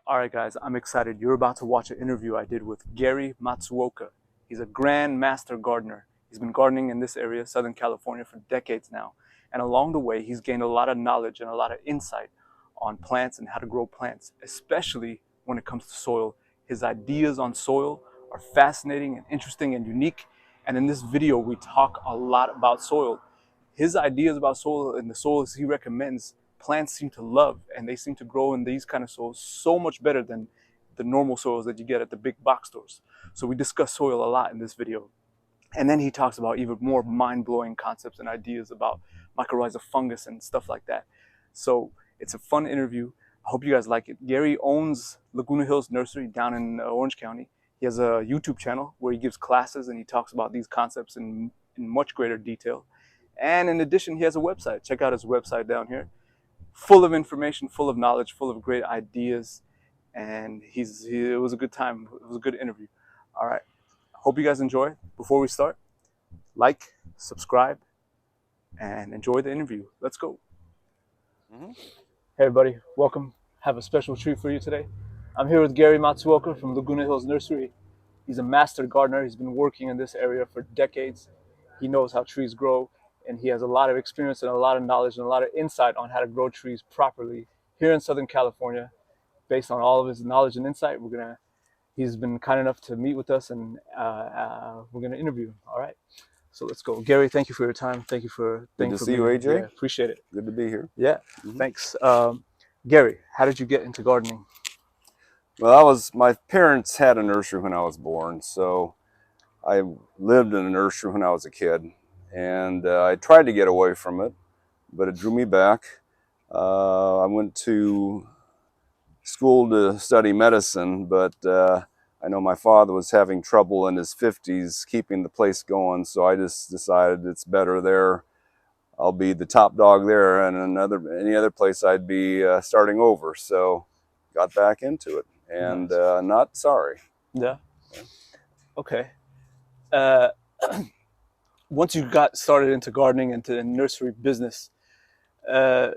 All right, guys, I'm excited. You're about to watch an interview I did with Gary Matsuoka. He's a grand master gardener. He's been gardening in this area, Southern California, for decades now. And along the way, he's gained a lot of knowledge and a lot of insight on plants and how to grow plants, especially when it comes to soil. His ideas on soil are fascinating and interesting and unique. And in this video, we talk a lot about soil. His ideas about soil and the soils he recommends, plants seem to love, and they seem to grow in these kind of soils so much better than the normal soils that you get at the big box stores. So we discuss soil a lot in this video. And then he talks about even more mind-blowing concepts and ideas about mycorrhizal fungus and stuff like that. So it's a fun interview. I hope you guys like it. Gary owns Laguna Hills Nursery down in Orange County. He has a YouTube channel where he gives classes and he talks about these concepts in much greater detail. And in addition, he has a website. Check out his website down here. Full of information, full of knowledge, full of great ideas. And it was a good time. It was a good interview. All right. Hope you guys enjoy. Before we start, like, subscribe, and enjoy the interview. Let's go. Hey, everybody. Welcome. Have a special treat for you today. I'm here with Gary Matsuoka from Laguna Hills Nursery. He's a master gardener. He's been working in this area for decades. He knows how trees grow, and he has a lot of experience and a lot of knowledge and a lot of insight on how to grow trees properly here in Southern California. Based on all of his knowledge and insight, he's been kind enough to meet with us, and we're gonna interview him. All right, so let's go. Gary, thank you for your time. Thank you for Good to see you, AJ. Yeah, appreciate it. Good to be here. Yeah, thanks. Gary, how did you get into gardening? Well, my parents had a nursery when I was born, so I lived in a nursery when I was a kid, and I tried to get away from it, but it drew me back. I went to school to study medicine, but I know my father was having trouble in his 50s keeping the place going, so I just decided it's better there. I'll be the top dog there, and any other place I'd be starting over. So got back into it, and Nice. not sorry. Yeah. Okay. Once you got started into gardening, into the nursery business, at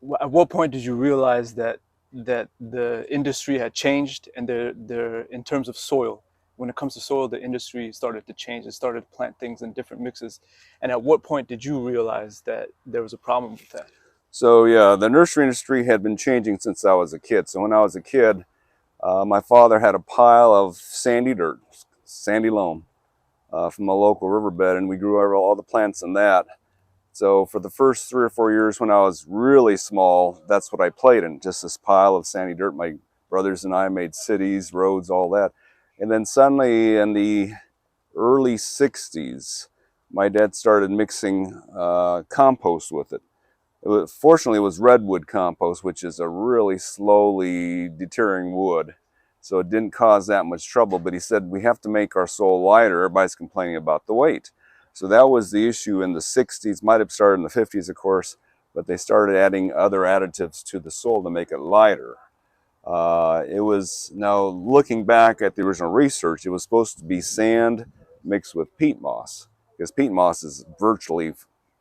what point did you realize that the industry had changed, and in terms of soil, when it comes to soil, the industry started to change and started to plant things in different mixes? And at what point did you realize that there was a problem with that? So yeah, the nursery industry had been changing since I was a kid. So when I was a kid, my father had a pile of sandy dirt, sandy loam, from a local riverbed, and we grew all the plants in that. So for the first 3 or 4 years when I was really small, that's what I played in, just this pile of sandy dirt. My brothers and I made cities, roads, all that. And then suddenly in the early 60s, my dad started mixing compost with it. Fortunately, it was redwood compost, which is a really slowly deteriorating wood. So it didn't cause that much trouble, but he said, we have to make our soil lighter. Everybody's complaining about the weight. So that was the issue in the 60s, might have started in the 50s, of course, but they started adding other additives to the soil to make it lighter. It was, now looking back at the original research, it was supposed to be sand mixed with peat moss, because peat moss is virtually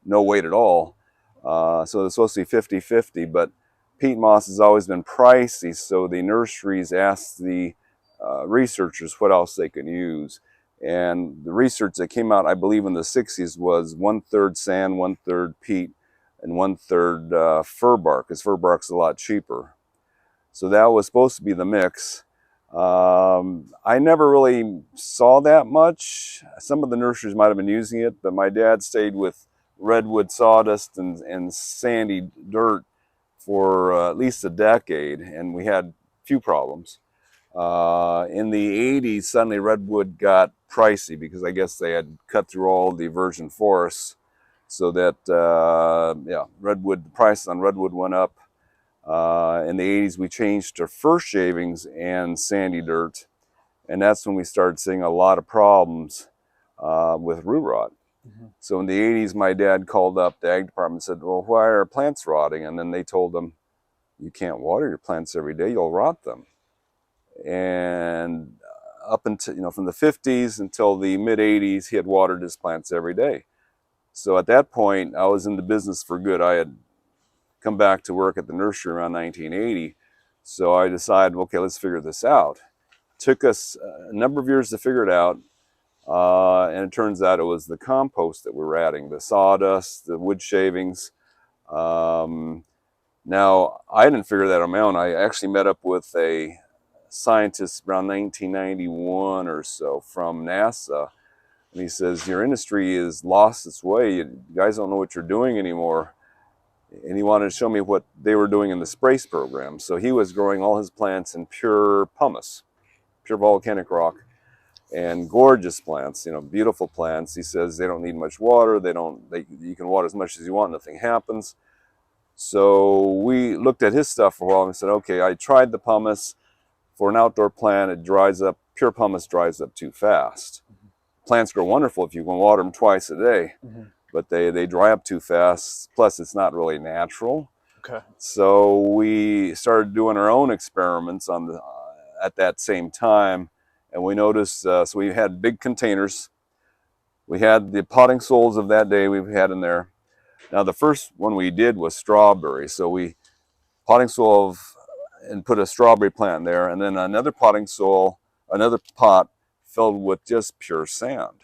no weight at all. So it's supposed to be 50-50, but peat moss has always been pricey, so the nurseries asked the researchers what else they could use. And the research that came out, I believe, in the 60s was 1/3 sand, 1/3 peat, and 1/3 fir bark, because fir bark's a lot cheaper. So that was supposed to be the mix. I never really saw that much. Some of the nurseries might have been using it, but my dad stayed with redwood sawdust and sandy dirt for at least a decade, and we had few problems. In the 80s, suddenly redwood got pricey because I guess they had cut through all the virgin forests, so that yeah, the price on redwood went up. In the 80s, we changed to fir shavings and sandy dirt, and that's when we started seeing a lot of problems with root rot. So in the 80s, my dad called up the ag department and said, well, why are plants rotting? And then they told him, you can't water your plants every day, you'll rot them. And up until, from the 50s until the mid 80s, he had watered his plants every day. So at that point, I was in the business for good. I had come back to work at the nursery around 1980. So I decided, okay, let's figure this out. Took us a number of years to figure it out. And it turns out it was the compost that we were adding, the sawdust, the wood shavings. Now, I didn't figure that on my own. I actually met up with a scientist around 1991 or so from NASA. And he says, your industry has lost its way. You guys don't know what you're doing anymore. And he wanted to show me what they were doing in the sprace program. So he was growing all his plants in pure pumice, pure volcanic rock, and gorgeous plants, you know, beautiful plants. He says they don't need much water. You can water as much as you want, nothing happens. So we looked at his stuff for a while and said, okay, I tried the pumice. For an outdoor plant, it dries up, pure pumice dries up too fast. Plants grow wonderful if you can water them twice a day, but they dry up too fast. Plus, it's not really natural. Okay. So we started doing our own experiments on at that same time, and we noticed. So we had big containers. We had the potting soils of that day we've had in there. Now the first one we did was strawberry. So we potting soil and put a strawberry plant in there, and then another potting soil, another pot filled with just pure sand.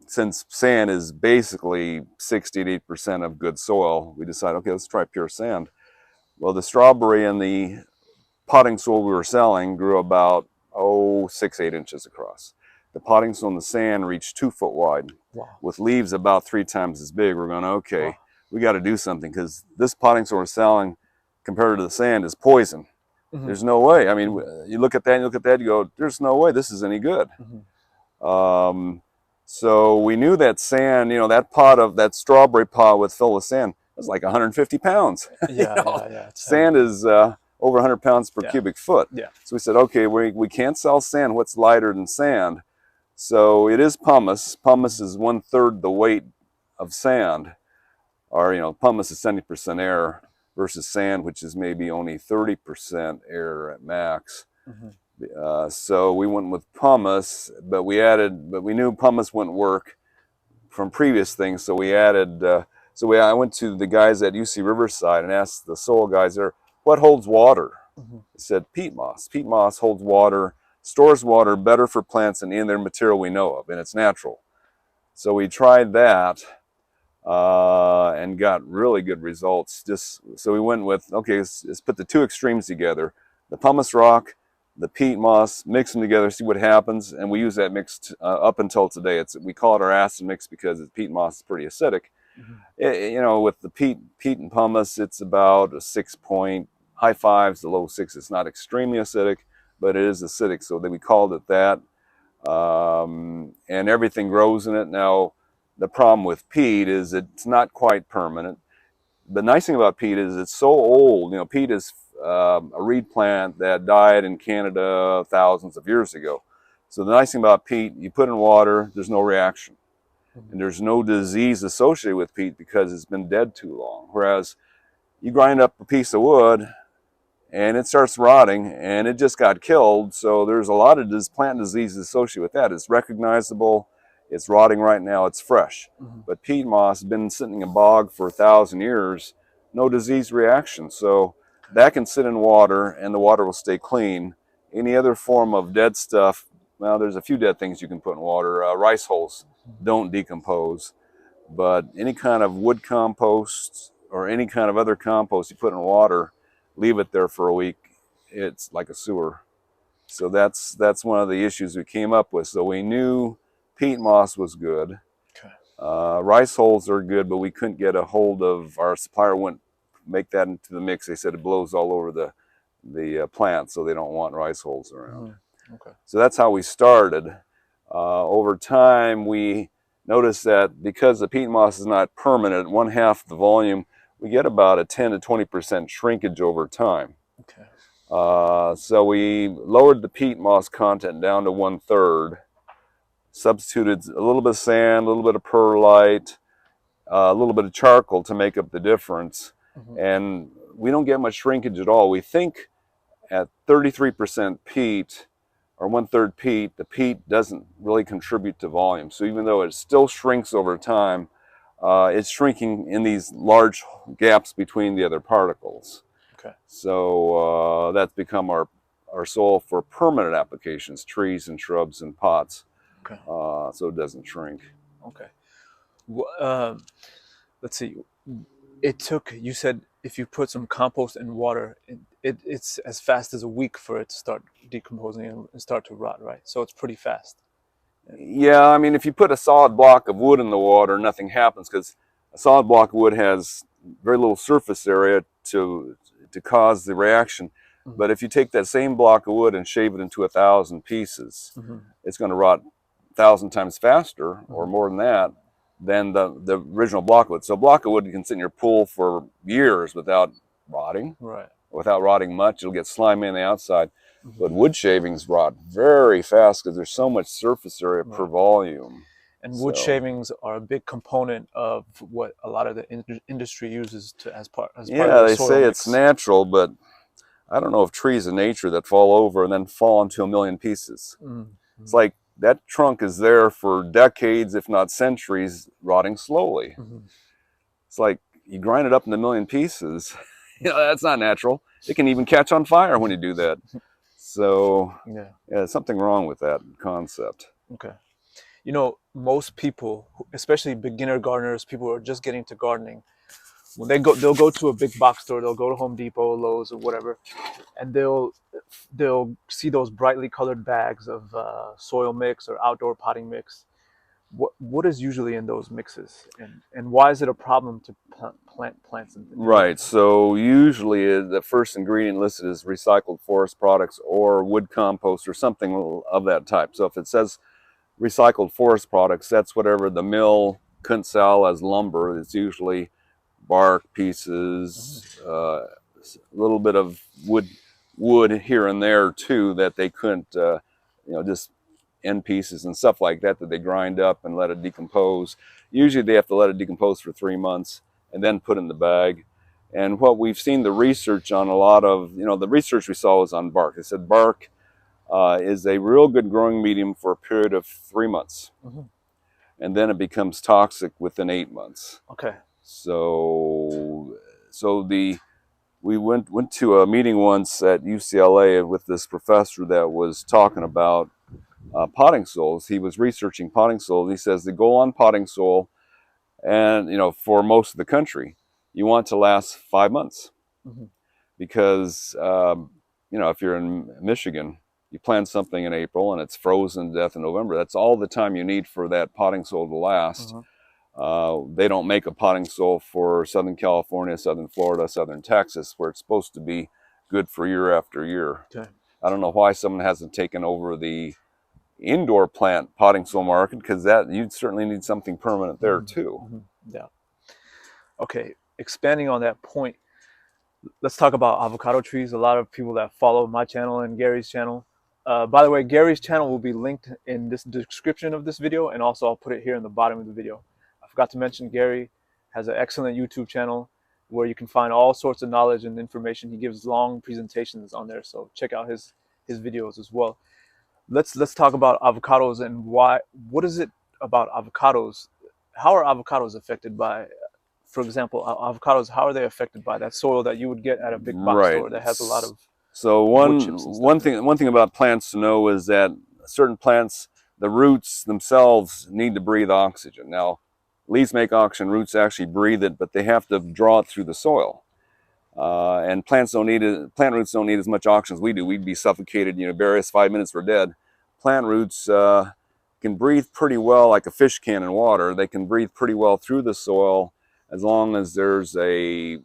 Since sand is basically 60 to 80% of good soil, we decided, okay, let's try pure sand. Well, the strawberry and the potting soil we were selling grew about 6-8 inches across. The potting soil and the sand reached 2 foot wide. Wow. With leaves about 3 times as big. We're going, okay, wow. We got to do something, because this potting soil we're selling compared to the sand is poison. There's no way. I mean, you look at that and you look at that, you go, there's no way this is any good. So we knew that sand, you know, that strawberry pot with filled with sand was like 150 pounds. Yeah. Sand is over 100 pounds per cubic foot. Yeah. So we said, okay, we can't sell sand. What's lighter than sand? So it is pumice. Pumice is 1/3 the weight of sand. Or, you know, pumice is 70% air versus sand, which is maybe only 30% air at max. So we went with pumice, but we knew pumice wouldn't work from previous things. So we added, I went to the guys at UC Riverside and asked the soil guys there, what holds water? They said peat moss. Peat moss holds water, stores water better for plants than any other material we know of, and it's natural. So we tried that. And got really good results. So we went with, okay, let's put the two extremes together, the pumice rock, the peat moss, mix them together, see what happens. And we use that mix up until today. We call it our acid mix because the peat moss is pretty acidic. You know, with the peat and pumice, it's about a 6 point, high 5s to low 6s. It's not extremely acidic, but it is acidic. So we called it that. And everything grows in it. Now, the problem with peat is it's not quite permanent. The nice thing about peat is it's so old. You know, peat is a reed plant that died in Canada thousands of years ago. So the nice thing about peat, you put in water, there's no reaction. And there's no disease associated with peat because it's been dead too long. Whereas you grind up a piece of wood and it starts rotting and it just got killed. So there's a lot of plant diseases associated with that. It's recognizable. It's rotting right now, it's fresh. But peat moss has been sitting in a bog for 1,000 years, no disease reaction. So that can sit in water and the water will stay clean. Any other form of dead stuff, well, there's a few dead things you can put in water. Rice hulls don't decompose, but any kind of wood compost or any kind of other compost you put in water, leave it there for a week, it's like a sewer. So that's one of the issues we came up with. So we knew peat moss was good. Rice hulls are good, but we couldn't get a hold of, our supplier wouldn't make that into the mix. They said it blows all over the plant, so they don't want rice hulls around. So that's how we started. Over time, we noticed that because the peat moss is not permanent, 1/2 the volume, we get about a 10 to 20% shrinkage over time. So we lowered the peat moss content down to 1/3. Substituted a little bit of sand, a little bit of perlite, a little bit of charcoal to make up the difference. And we don't get much shrinkage at all. We think at 33% peat or 1/3 peat, the peat doesn't really contribute to volume. So even though it still shrinks over time, it's shrinking in these large gaps between the other particles. Okay. So that's become our soil for permanent applications, trees and shrubs and pots, Okay. so it doesn't shrink. Okay. Let's see. It took, you said if you put some compost in water, it's as fast as a week for it to start decomposing and start to rot, right? So it's pretty fast. Yeah, I mean, if you put a solid block of wood in the water, nothing happens because a solid block of wood has very little surface area to cause the reaction. Mm-hmm. But if you take that same block of wood and shave it into 1,000 pieces, Mm-hmm. it's going to rot 1,000 times faster, Mm-hmm. or more than that, than the original block of wood. So a block of wood you can sit in your pool for years without rotting. Right. Without rotting much, it'll get slimy on the outside. Mm-hmm. But wood shavings rot very fast because there's so much surface area per volume. And wood shavings are a big component of what a lot of the industry uses as part of the soil they say mix. It's natural, but I don't know if trees in nature that fall over and then fall into a million pieces. Mm-hmm. It's like that trunk is there for decades, if not centuries, rotting slowly. Mm-hmm. It's like you grind it up into a million pieces. That's not natural. It can even catch on fire when you do that. So yeah, there's something wrong with that concept. Okay. You know, most people, especially beginner gardeners, people who are just getting to gardening, when they'll go to a big box store, they'll go to Home Depot, Lowe's, or whatever, and they'll see those brightly colored bags of soil mix or outdoor potting mix. What is usually in those mixes, and why is it a problem to plant plants? Right. So usually the first ingredient listed is recycled forest products or wood compost or something of that type. So if it says recycled forest products, that's whatever the mill couldn't sell as lumber. It's usually bark pieces, a little bit of wood here and there too that they couldn't, just end pieces and stuff like that they grind up and let it decompose. Usually they have to let it decompose for 3 months and then put in the bag. And what we've seen the research on a lot of, the research we saw was on bark. They said bark is a real good growing medium for a period of 3 months. Mm-hmm. And then it becomes toxic within 8 months. Okay. So we went to a meeting once at UCLA with this professor that was talking about potting soils. He was researching potting soils. He says the goal on potting soil, and for most of the country, you want to last 5 months. Mm-hmm. Because if you're in Michigan, you plant something in April and it's frozen to death in November. That's all the time you need for that potting soil to last. Mm-hmm. They don't make a potting soil for Southern California, Southern Florida, Southern Texas, where it's supposed to be good for year after year. Okay. I don't know why someone hasn't taken over the indoor plant potting soil market, because you'd certainly need something permanent there too. Mm-hmm. Yeah. Okay, expanding on that point, let's talk about avocado trees. A lot of people that follow my channel and Gary's channel. By the way, Gary's channel will be linked in this description of this video, and also I'll put it here in the bottom of the video. I forgot to mention Gary has an excellent YouTube channel where you can find all sorts of knowledge and information. He gives long presentations on there, so check out his videos as well. Let's talk about avocados and why. What is it about avocados? How are avocados affected by, for example, avocados? How are they affected by that soil that you would get at a big box store that has a lot of one thing about plants to know is that certain plants, the roots themselves need to breathe oxygen. Now, leaves make oxygen, roots actually breathe it, but they have to draw it through the soil. And plant roots don't need as much oxygen as we do. We'd be suffocated, bury us 5 minutes, we're dead. Plant roots can breathe pretty well, like a fish can in water. They can breathe pretty well through the soil as long as there's the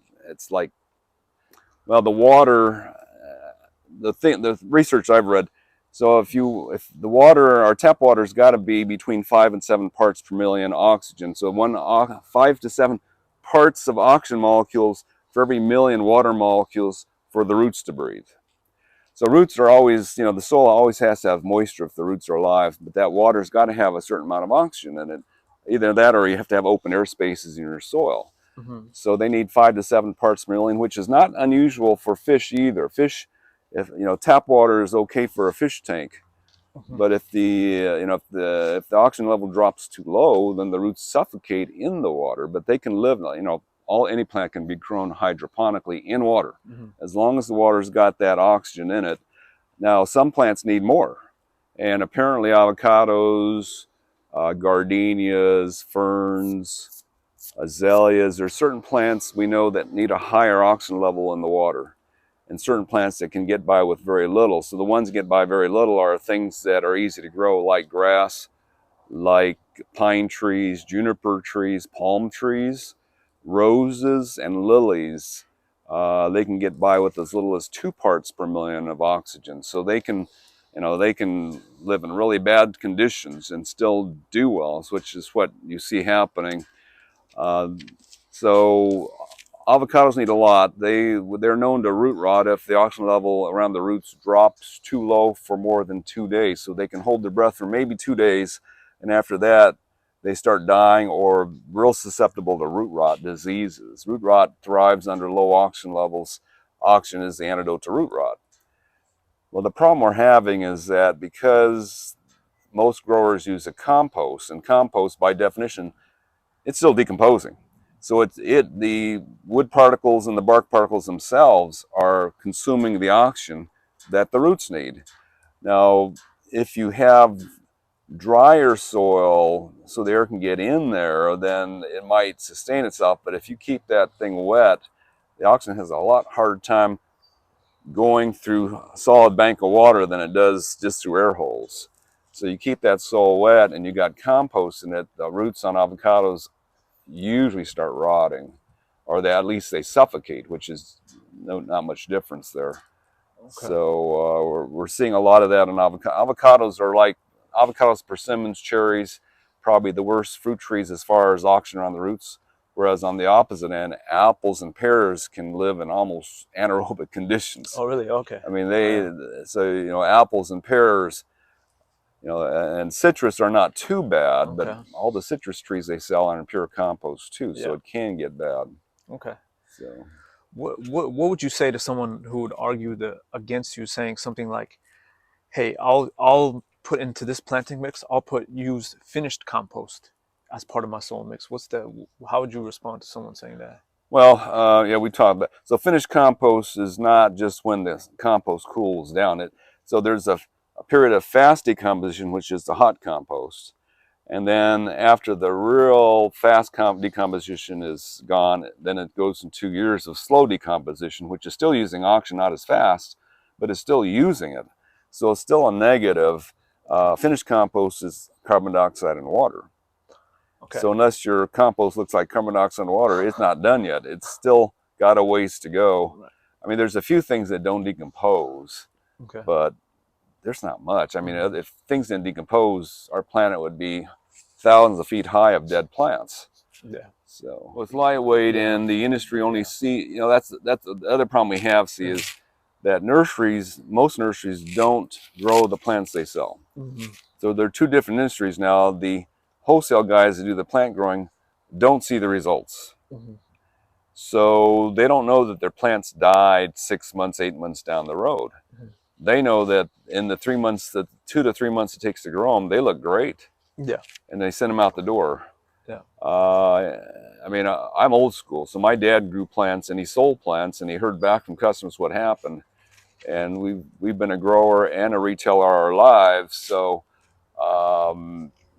water, the research I've read. So if the water, our tap water's got to be between 5 and 7 parts per million oxygen. So 5 to 7 parts of oxygen molecules for every million water molecules for the roots to breathe. So roots are always, the soil always has to have moisture if the roots are alive, but that water's got to have a certain amount of oxygen in it. Either that or you have to have open air spaces in your soil. Mm-hmm. So they need 5 to 7 parts per million, which is not unusual for fish either. Fish, tap water is okay for a fish tank, mm-hmm. but if the oxygen level drops too low, then the roots suffocate in the water. But they can live, any plant can be grown hydroponically in water, Mm-hmm. as long as the water's got that oxygen in it. Now, some plants need more, and apparently avocados, gardenias, ferns, azaleas, there's certain plants we know that need a higher oxygen level in the water, and certain plants that can get by with very little. So the ones that get by very little are things that are easy to grow, like grass, like pine trees, juniper trees, palm trees, roses, and lilies. They can get by with as little as 2 parts per million of oxygen. So they can, they can live in really bad conditions and still do well, which is what you see happening. So avocados need a lot. They're known to root rot if the oxygen level around the roots drops too low for more than 2 days. So they can hold their breath for maybe 2 days, and after that, they start dying or real susceptible to root rot diseases. Root rot thrives under low oxygen levels. Oxygen is the antidote to root rot. Well, the problem we're having is that because most growers use a compost, and compost by definition, it's still decomposing. So the wood particles and the bark particles themselves are consuming the oxygen that the roots need. Now, if you have drier soil so the air can get in there, then it might sustain itself. But if you keep that thing wet, the oxygen has a lot harder time going through a solid bank of water than it does just through air holes. So you keep that soil wet and you got compost in it, the roots on avocados usually start rotting, or at least they suffocate, which is not much difference there. Okay. So we're seeing a lot of that in avocados. Are like avocados, persimmons, cherries, probably the worst fruit trees as far as oxygen around the roots. Whereas on the opposite end, apples and pears can live in almost anaerobic conditions. Oh, really? Okay. I mean, so apples and pears, and citrus are not too bad, okay, but all the citrus trees they sell are in pure compost too, so it can get bad. Okay. So, what would you say to someone who would argue against you, saying something like, "Hey, I'll put into this planting mix, use finished compost as part of my soil mix"? How would you respond to someone saying that? Well, yeah, we talked about, so finished compost is not just when the compost cools down. So there's a period of fast decomposition, which is the hot compost. And then after the real fast decomposition is gone, then it goes in 2 years of slow decomposition, which is still using oxygen, not as fast, but it's still using it. So it's still a negative. Finished compost is carbon dioxide and water. Okay. So unless your compost looks like carbon dioxide and water, it's not done yet. It's still got a ways to go. Right. I mean, there's a few things that don't decompose, okay, but there's not much. I mean, if things didn't decompose, our planet would be thousands of feet high of dead plants. Yeah. So with lightweight, and the industry only that's the other problem we have. Is that most nurseries don't grow the plants they sell. Mm-hmm. So there are 2 different industries now. The wholesale guys that do the plant growing don't see the results. Mm-hmm. So they don't know that their plants died 6 months, 8 months down the road. Mm-hmm. They know that in the 2 to 3 months it takes to grow them, they look great. Yeah. And they send them out the door. Yeah. I mean, I'm old school, so my dad grew plants and he sold plants, and he heard back from customers what happened. And we've been a grower and a retailer our lives, so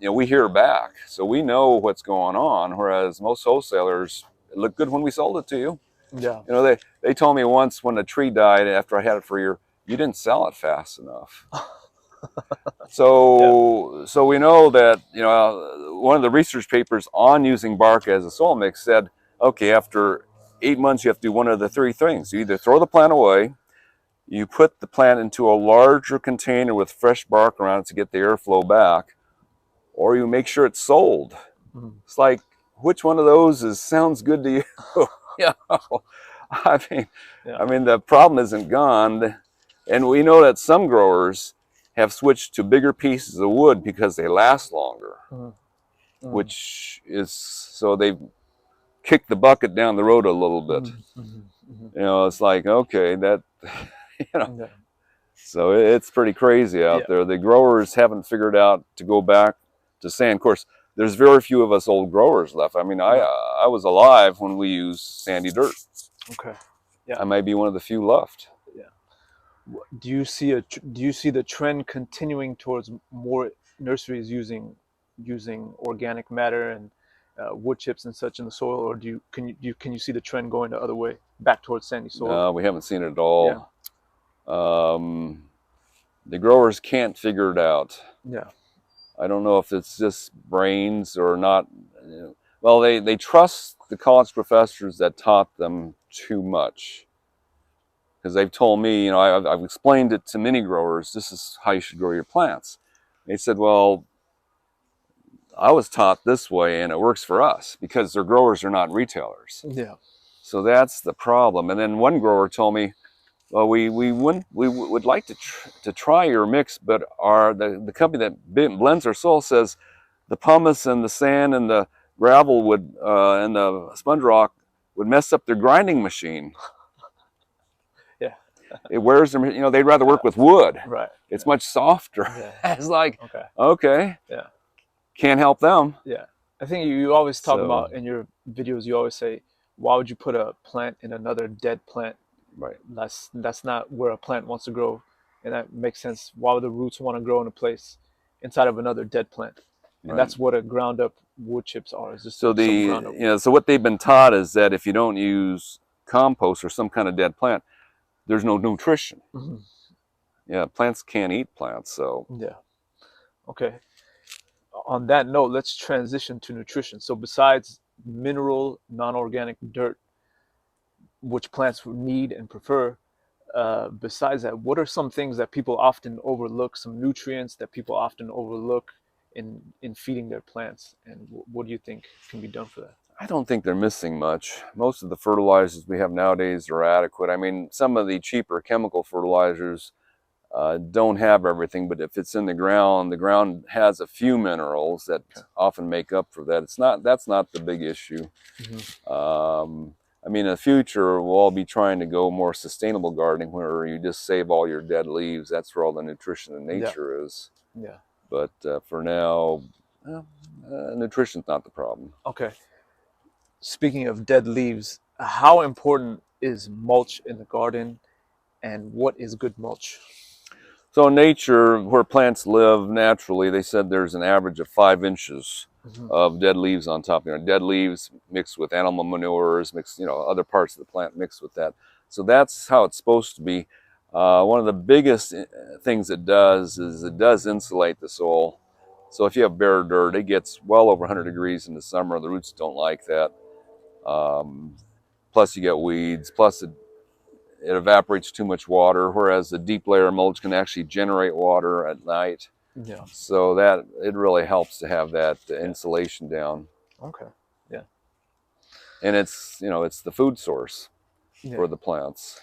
we hear back, so we know what's going on. Whereas most wholesalers, it looked good when we sold it to you. Yeah. They told me once when a tree died after I had it for a year, you didn't sell it fast enough. So we know that, one of the research papers on using bark as a soil mix said, okay, after 8 months, you have to do one of the 3 things. You either throw the plant away, you put the plant into a larger container with fresh bark around it to get the airflow back, or you make sure it's sold. Mm-hmm. It's like, which one of those sounds good to you? I mean, the problem isn't gone. And we know that some growers have switched to bigger pieces of wood because they last longer, which is, so they've kicked the bucket down the road a little bit. It's like, okay, that, so it's pretty crazy out there. The growers haven't figured out to go back to sand. Of course, there's very few of us old growers left. I mean, I was alive when we used sandy dirt. Okay. Yeah. I may be one of the few left. Yeah. Do you see the trend continuing towards more nurseries using organic matter and wood chips and such in the soil, or can you see the trend going the other way, back towards sandy soil? No, we haven't seen it at all. The growers can't figure it out. Yeah. I don't know if it's just brains or not. Well, they trust the college professors that taught them too much. Because they've told me, you know, I've explained it to many growers, this is how you should grow your plants. They said, well, I was taught this way and it works for us because their growers are not retailers. Yeah. So that's the problem. And then one grower told me, well, we would like to try your mix, but the company that blends our soil says the pumice and the sand and the gravel would and the sponge rock would mess up their grinding machine. Yeah. It wears them, you know, they'd rather work with wood. Right. It's much softer. Yeah. It's like, okay. Okay. Yeah. Can't help them. Yeah. I think you always talk about in your videos, you always say, why would you put a plant in another dead plant? Right. That's not where a plant wants to grow. And that makes sense. Why would the roots want to grow in a place inside of another dead plant? And that's what a ground up wood chips are. Is just so so what they've been taught is that if you don't use compost or some kind of dead plant, there's no nutrition. Mm-hmm. Yeah, plants can't eat plants, so. Yeah. Okay. On that note, let's transition to nutrition. So besides mineral, non-organic dirt, which plants need and prefer, besides that, what are some things that people often overlook, some nutrients that people often overlook in feeding their plants? And what do you think can be done for that? I don't think they're missing much. Most of the fertilizers we have nowadays are adequate. I mean, some of the cheaper chemical fertilizers don't have everything, but if it's in the ground has a few minerals that often make up for that. That's not the big issue. Mm-hmm. I mean, in the future, we'll all be trying to go more sustainable gardening where you just save all your dead leaves. That's where all the nutrition in nature is. Yeah. But for now, nutrition's not the problem. Okay. Speaking of dead leaves, how important is mulch in the garden, and what is good mulch? So in nature, where plants live naturally, they said there's an average of 5 inches of dead leaves on top. You know, dead leaves mixed with animal manures, mixed, you know, other parts of the plant mixed with that. So that's how it's supposed to be. One of the biggest things it does is it does insulate the soil. So if you have bare dirt, it gets well over 100 degrees in the summer. The roots don't like that. Plus you get weeds. Plus it evaporates too much water, whereas the deep layer mulch can actually generate water at night. Yeah. So that it really helps to have that insulation down. Okay. Yeah. And it's, you know, it's the food source for the plants.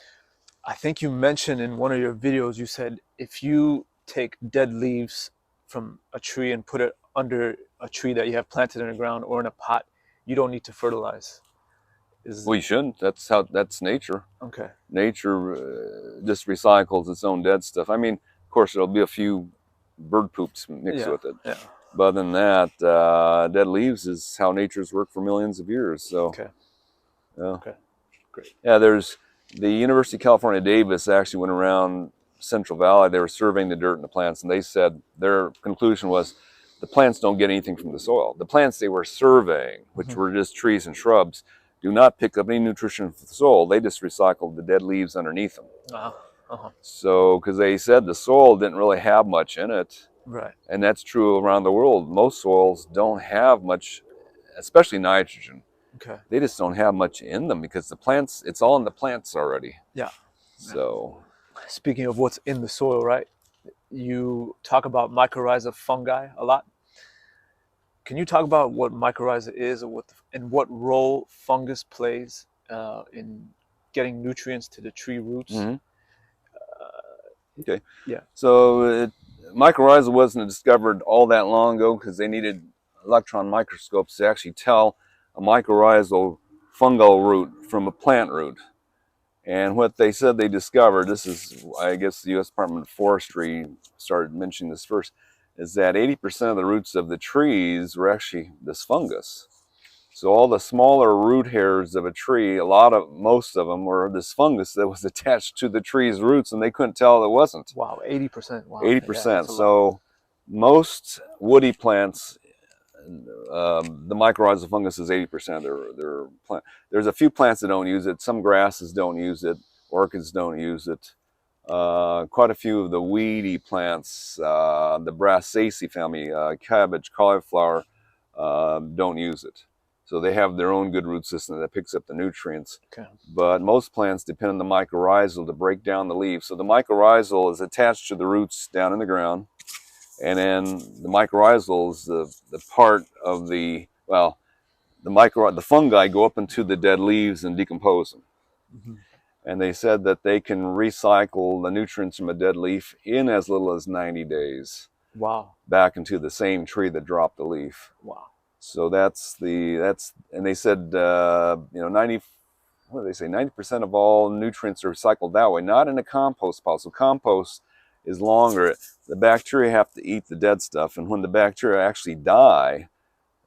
I think you mentioned in one of your videos, you said if you take dead leaves from a tree and put it under a tree that you have planted in the ground or in a pot, you don't need to fertilize. We shouldn't. That's nature. Okay. Nature just recycles its own dead stuff. I mean, of course, there'll be a few bird poops mixed with it. Yeah. But other than that, dead leaves is how nature's worked for millions of years. So. Okay. Yeah. Okay. Great. Yeah. There's the University of California, Davis actually went around Central Valley. They were surveying the dirt and the plants, and they said their conclusion was the plants don't get anything from the soil. The plants they were surveying, which were just trees and shrubs, do not pick up any nutrition from the soil. They just recycled the dead leaves underneath them. So, because they said the soil didn't really have much in it. Right. And that's true around the world. Most soils don't have much, especially nitrogen. Okay. They just don't have much in them because the plants, it's all in the plants already. Yeah. So. Speaking of what's in the soil, right? You talk about mycorrhizal fungi a lot. Can you talk about what mycorrhiza is and what role fungus plays in getting nutrients to the tree roots? Mm-hmm. Okay. Yeah. So mycorrhiza wasn't discovered all that long ago because they needed electron microscopes to actually tell a mycorrhizal fungal root from a plant root. And what they said they discovered, this is, I guess, the U.S. Department of Forestry started mentioning this first. is that 80% of the roots of the trees were actually this fungus. So all the smaller root hairs of a tree, most of them were this fungus that was attached to the tree's roots, and they couldn't tell it wasn't. Wow, 80%. Wow. 80%. So most woody plants, the mycorrhizal fungus is 80% of their plant. There's a few plants that don't use it. Some grasses don't use it. Orchids don't use it. Quite a few of the weedy plants, the Brassicaceae family, cabbage, cauliflower, don't use it. So they have their own good root system that picks up the nutrients. Okay. But most plants depend on the mycorrhizal to break down the leaves. So the mycorrhizal is attached to the roots down in the ground. And then the mycorrhizal is the part of the fungi go up into the dead leaves and decompose them. Mm-hmm. And they said that they can recycle the nutrients from a dead leaf in as little as 90 days. Wow. Back into the same tree that dropped the leaf. Wow. So and they said, 90% of all nutrients are recycled that way, not in a compost pile. So compost is longer. The bacteria have to eat the dead stuff, and when the bacteria actually die,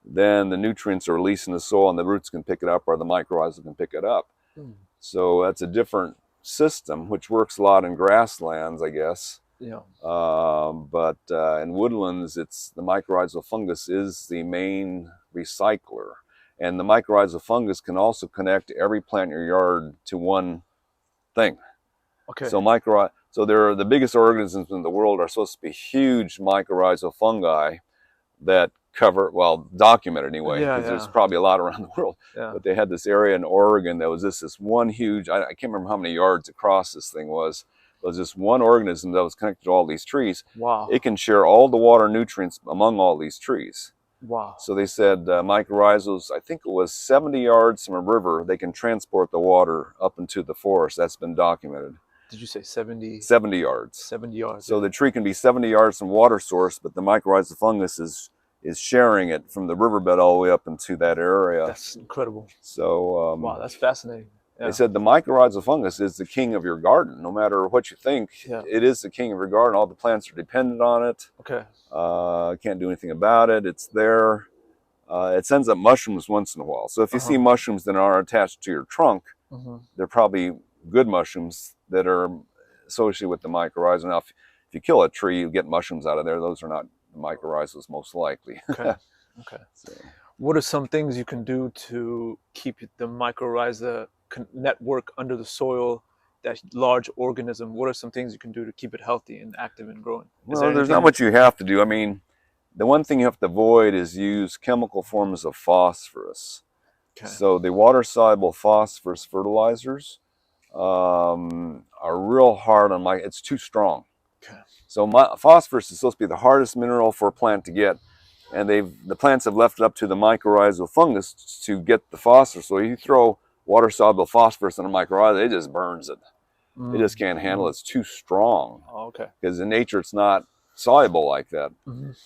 then the nutrients are released in the soil and the roots can pick it up, or the mycorrhizal can pick it up. Mm. So that's a different system, which works a lot in grasslands, I guess. Yeah. But in woodlands, the mycorrhizal fungus is the main recycler. And the mycorrhizal fungus can also connect every plant in your yard to one thing. Okay. So they're the biggest organisms in the world are supposed to be huge mycorrhizal fungi that documented anyway, because there's probably a lot around the world. Yeah. But they had this area in Oregon that was this one huge, I can't remember how many yards across this thing was. It was just one organism that was connected to all these trees. Wow. It can share all the water nutrients among all these trees. Wow. So they said mycorrhizals, I think it was 70 yards from a river, they can transport the water up into the forest. That's been documented. Did you say 70? 70 yards. 70 yards. So the tree can be 70 yards from water source, but the mycorrhizal fungus is sharing it from the riverbed all the way up into that area. That's incredible. So wow, that's fascinating. Yeah. They said the mycorrhizal fungus is the king of your garden. No matter what you think, it is the king of your garden. All the plants are dependent on it. Okay. Can't do anything about it. It's there. It sends up mushrooms once in a while. So if you see mushrooms that are attached to your trunk, they're probably good mushrooms that are associated with the mycorrhizal. Now, if you kill a tree, you get mushrooms out of there. Those are not mycorrhizals, most likely. Okay. Okay. So. What are some things you can do to keep the mycorrhiza network under the soil, that large organism? What are some things you can do to keep it healthy and active and growing? Well, there's not much you have to do. I mean, the one thing you have to avoid is use chemical forms of phosphorus. Okay. So the water-soluble phosphorus fertilizers are real hard on it's too strong. Okay. So phosphorus is supposed to be the hardest mineral for a plant to get, and the plants have left it up to the mycorrhizal fungus to get the phosphorus. So you throw water-soluble phosphorus in a mycorrhiza, it just burns it. It just can't handle it. It's too strong. Oh, okay. Because in nature, it's not soluble like that.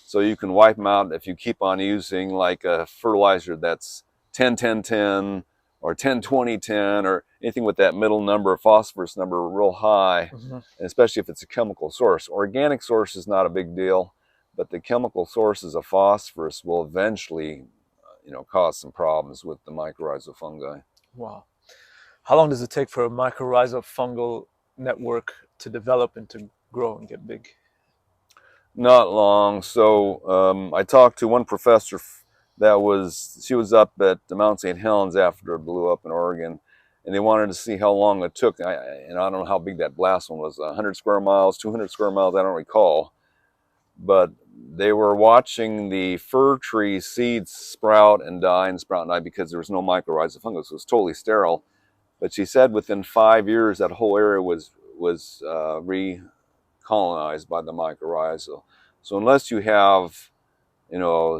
So you can wipe them out if you keep on using like a fertilizer that's 10-10-10 or 10-20-10 or anything with that middle number, phosphorus number, real high, and especially if it's a chemical source. Organic source is not a big deal, but the chemical sources of phosphorus will eventually, cause some problems with the mycorrhizal fungi. Wow. How long does it take for a mycorrhizal fungal network to develop and to grow and get big? Not long. So I talked to one professor she was up at Mount St. Helens after it blew up in Oregon, and they wanted to see how long it took. And I don't know how big that blast one was, 100 square miles, 200 square miles, I don't recall. But they were watching the fir tree seeds sprout and die because there was no mycorrhizal fungus. It was totally sterile. But she said within 5 years, that whole area was recolonized by the mycorrhizal. So unless you have,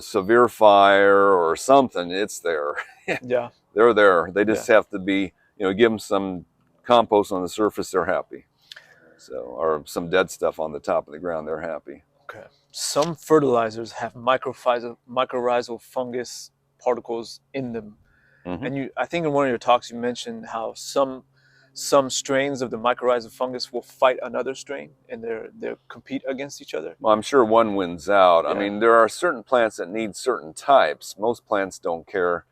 severe fire or something, it's there. Yeah. They're there. They just have to be, give them some compost on the surface, they're happy. So, or some dead stuff on the top of the ground, they're happy. Okay. Some fertilizers have mycorrhizal fungus particles in them. And I think in one of your talks you mentioned how some some strains of the mycorrhizal fungus will fight another strain, and they compete against each other. Well, I'm sure one wins out. I Yeah. mean, there are certain plants that need certain types. Most plants don't care.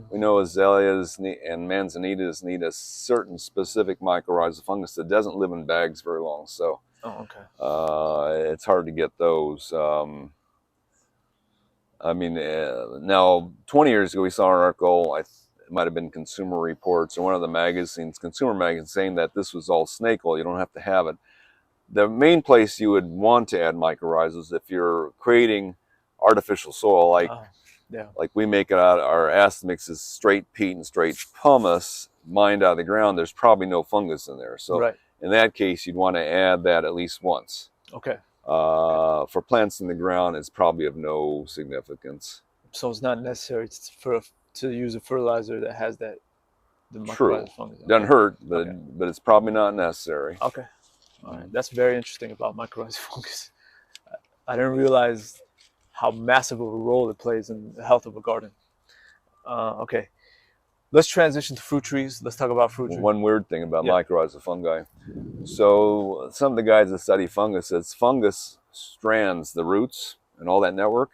We know azaleas and manzanitas need a certain specific mycorrhizal fungus that doesn't live in bags very long. So it's hard to get those. I mean, now 20 years ago, we saw an article, it might have been Consumer Reports or one of the magazines, consumer magazines, saying that this was all snake oil. You don't have to have it. The main place you would want to add mycorrhizals if you're creating artificial soil, like we make it out, our acid mix is straight peat and straight pumice mined out of the ground. There's probably no fungus in there. So in that case, you'd want to add that at least once. Okay. For plants in the ground, it's probably of no significance. So it's not necessary to use a fertilizer that has the True. mycorrhizal fungus. Okay. Doesn't hurt, but it's probably not necessary. Okay. All right. That's very interesting about mycorrhizal fungus. I didn't realize how massive of a role it plays in the health of a garden. Okay. Let's transition to fruit trees. Let's talk about fruit trees. One weird thing about mycorrhizal fungi. So some of the guys that study fungus, it's fungus strands, the roots and all that network,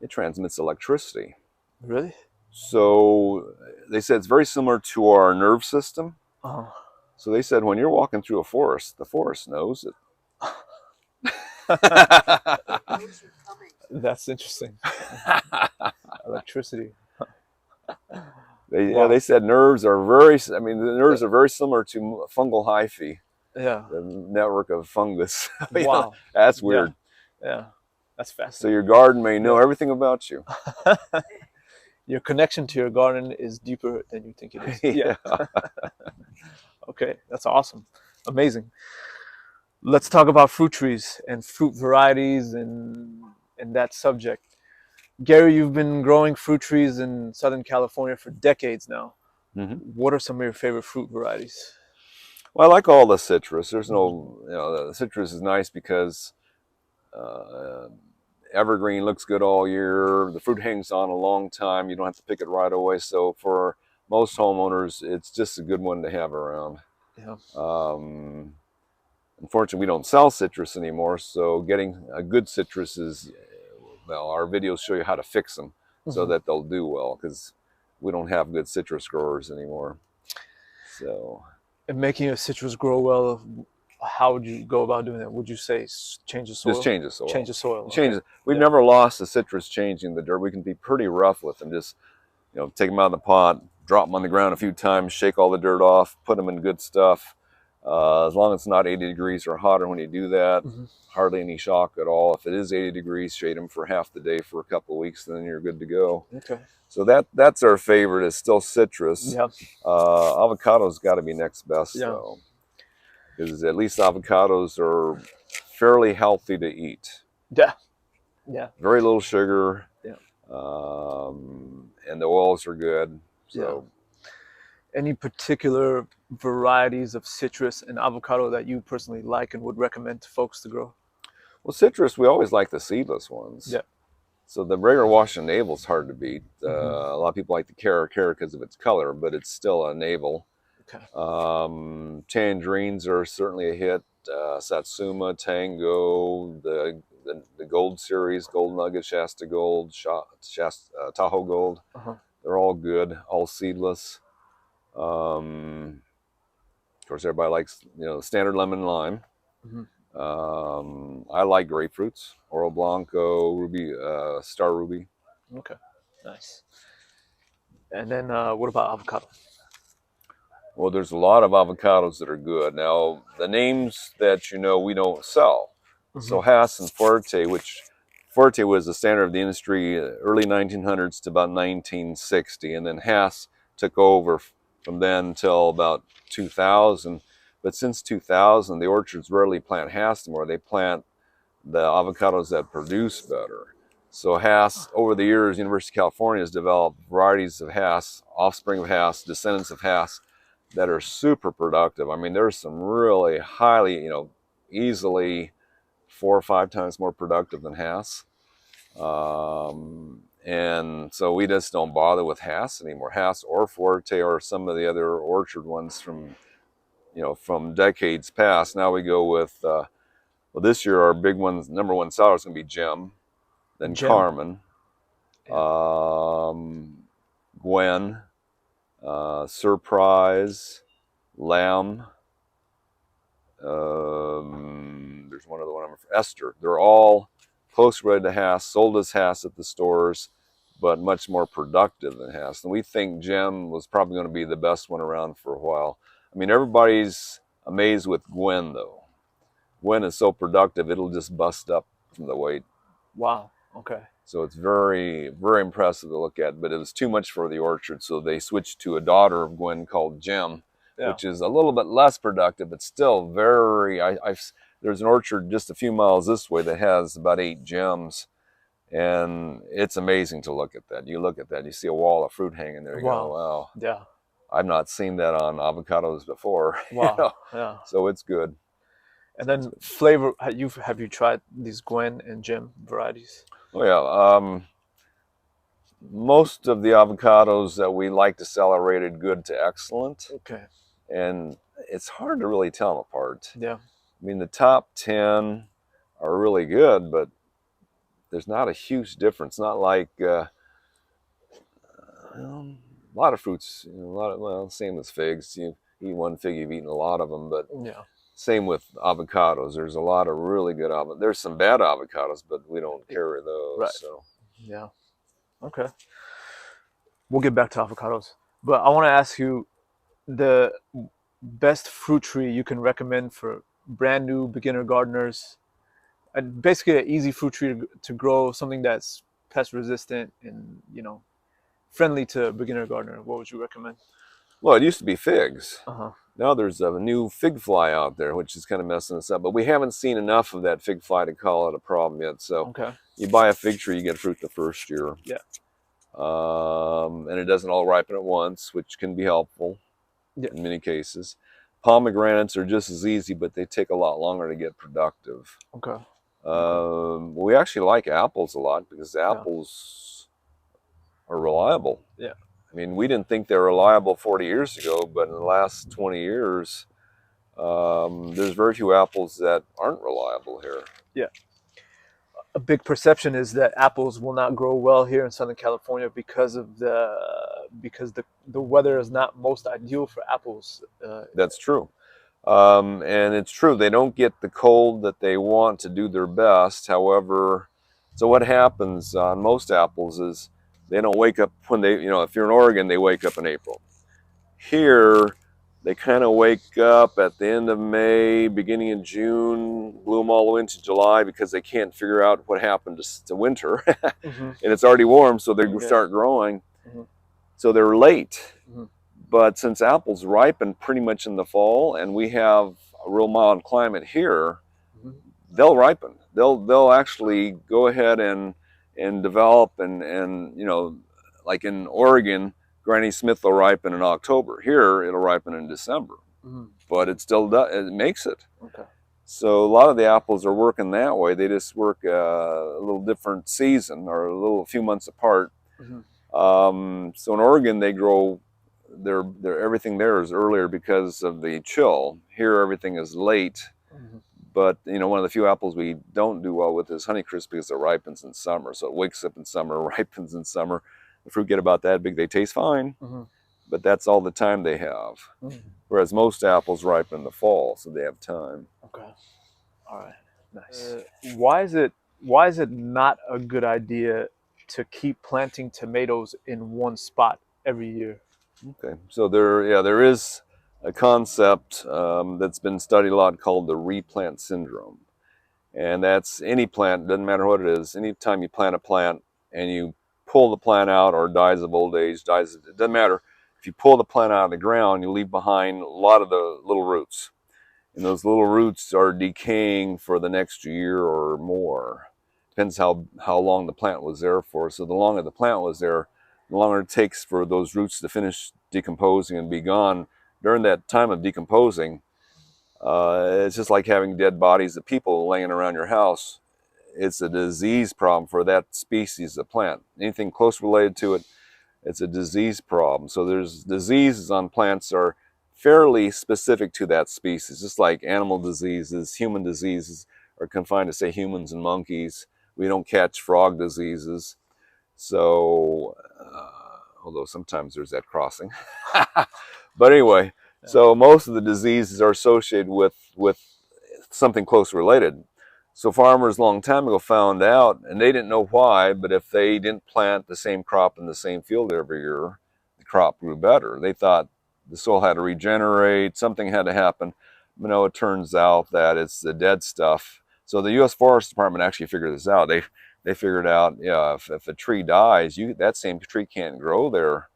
it transmits electricity. Really? So they said it's very similar to our nerve system. So they said when you're walking through a forest, the forest knows it. That's interesting. Electricity. They said nerves are the nerves are very similar to fungal hyphae. Yeah. The network of fungus. Wow. That's weird. Yeah. That's fascinating. So your garden may know everything about you. Your connection to your garden is deeper than you think it is. Yeah. Okay, that's awesome. Amazing. Let's talk about fruit trees and fruit varieties and that subject. Gary, you've been growing fruit trees in Southern California for decades now. What are some of your favorite fruit varieties? Well, I like all the citrus. There's no, the citrus is nice because evergreen looks good all year. The fruit hangs on a long time. You don't have to pick it right away. So for most homeowners, it's just a good one to have around. Yeah. Unfortunately, we don't sell citrus anymore. So getting a good citrus is, well, our videos show you how to fix them so that they'll do well, because we don't have good citrus growers anymore. So, and making a citrus grow well, how would you go about doing that? Would you say change the soil? Just change the soil. Change the soil. Change it. We've never lost the citrus changing the dirt. We can be pretty rough with them. Just, take them out of the pot, drop them on the ground a few times, shake all the dirt off, put them in good stuff. As long as it's not 80 degrees or hotter when you do that, hardly any shock at all. If it is 80 degrees, shade them for half the day for a couple of weeks, then you're good to go. Okay. So that's our favorite, is still citrus. Yeah. Avocado's got to be next best, though, because at least avocados are fairly healthy to eat. Yeah. Yeah. Very little sugar. Yeah. And the oils are good. So. Any particular varieties of citrus and avocado that you personally like and would recommend to folks to grow? Well, citrus, we always like the seedless ones. Yeah. So the regular Washington navel is hard to beat. A lot of people like the Cara because of its color, but it's still a navel. Okay. Tangerines are certainly a hit. Satsuma, Tango, the Gold series, Gold Nugget, Shasta Gold, Tahoe Gold. They're all good, all seedless. Of course, everybody likes, the standard lemon lime. I like grapefruits, Oro Blanco, Ruby, Star Ruby. Okay, nice. And then what about avocado? Well, there's a lot of avocados that are good. Now, the names that we don't sell. So Hass and Fuerte, which Fuerte was the standard of the industry early 1900s to about 1960, and then Hass took over from then until about 2000. But since 2000, the orchards rarely plant Hass anymore. They plant the avocados that produce better. So Hass, over the years, University of California has developed varieties of Hass, offspring of Hass, descendants of Hass, that are super productive. I mean, there's some really highly, easily 4 or 5 times more productive than Hass. And so we just don't bother with Hass anymore. Hass or Forte or some of the other orchard ones from, from decades past. Now we go with, well, this year our big ones, #1 seller is going to be Jim, then Jim. Carmen, Gwen, Surprise, Lamb. There's one other one, Esther. They're all close ready to Hass, sold as Hass at the stores, but much more productive than Hass. And we think Gem was probably going to be the best one around for a while. I mean, everybody's amazed with Gwen, though. Gwen is so productive, it'll just bust up from the weight. Wow. Okay. So it's very, very impressive to look at, but it was too much for the orchard. So they switched to a daughter of Gwen called Gem, which is a little bit less productive, but still very, there's an orchard just a few miles this way that has about 8 gems. And it's amazing to look at that. You look at that, you see a wall of fruit hanging there. You go, wow. Yeah. I've not seen that on avocados before. Wow. Yeah. So it's good. And then flavor, have you tried these Gwen and Jim varieties? Oh yeah. Most of the avocados that we like to sell are rated good to excellent. Okay. And it's hard to really tell them apart. Yeah. I mean, the top 10 are really good, but there's not a huge difference. Not like a lot of fruits, same as figs. You eat one fig, you've eaten a lot of them, but yeah. Same with avocados. There's a lot of really good avocados. There's some bad avocados, but we don't carry those. Right. So. Yeah. Okay. We'll get back to avocados, but I want to ask you the best fruit tree you can recommend for brand new beginner gardeners, and basically an easy fruit tree to grow, something that's pest resistant and friendly to a beginner gardener. What would you recommend? Well, it used to be figs. Uh-huh. Now there's a new fig fly out there, which is kind of messing us up. But we haven't seen enough of that fig fly to call it a problem yet. So okay. You buy a fig tree, you get fruit the first year. Yeah. And it doesn't all ripen at once, which can be helpful in many cases. Pomegranates are just as easy, but they take a lot longer to get productive. Okay. We actually like apples a lot because apples are reliable. Yeah. I mean, we didn't think they were reliable 40 years ago, but in the last 20 years, there's very few apples that aren't reliable here. Yeah. A big perception is that apples will not grow well here in Southern California because the weather is not most ideal for apples. That's true. And it's true, they don't get the cold that they want to do their best. However, so what happens on most apples is they don't wake up when they, if you're in Oregon, they wake up in April. Here, they kind of wake up at the end of May, beginning of June, bloom all the way into July because they can't figure out what happened to winter. And it's already warm, so they start growing. So they're late. But since apples ripen pretty much in the fall, and we have a real mild climate here, they'll ripen. They'll actually go ahead and develop and like in Oregon, Granny Smith will ripen in October. Here, it'll ripen in December. But it still does, it makes it. Okay. So a lot of the apples are working that way. They just work a little different season or a few months apart. So in Oregon, they grow. Everything there is earlier because of the chill. Here, everything is late. But one of the few apples we don't do well with is Honeycrisp because it ripens in summer. So it wakes up in summer, ripens in summer. The fruit get about that big, they taste fine, but that's all the time they have. Whereas most apples ripen in the fall, so they have time. Okay. All right. Nice. Why is it not a good idea to keep planting tomatoes in one spot every year? Okay, so there is a concept that's been studied a lot called the replant syndrome. And that's any plant, doesn't matter what it is, anytime you plant a plant and you pull the plant out or dies of old age, it doesn't matter. If you pull the plant out of the ground, you leave behind a lot of the little roots. And those little roots are decaying for the next year or more. Depends how long the plant was there for. So the longer the plant was there, the longer it takes for those roots to finish decomposing and be gone. During that time of decomposing, it's just like having dead bodies of people laying around your house. it's a disease problem for that species of plant. Anything close related to it, it's a disease problem. So there's diseases on plants are fairly specific to that species, just like animal diseases, human diseases are confined to, say, humans and monkeys. We don't catch frog diseases. So, although sometimes there's that crossing. But anyway, so most of the diseases are associated with something close related. So farmers a long time ago found out, and they didn't know why, but if they didn't plant the same crop in the same field every year, the crop grew better. They thought the soil had to regenerate, something had to happen. You know, it turns out that it's the dead stuff. So the U.S. Forest Department actually figured this out. They figured out, yeah, if a tree dies, that same tree can't grow there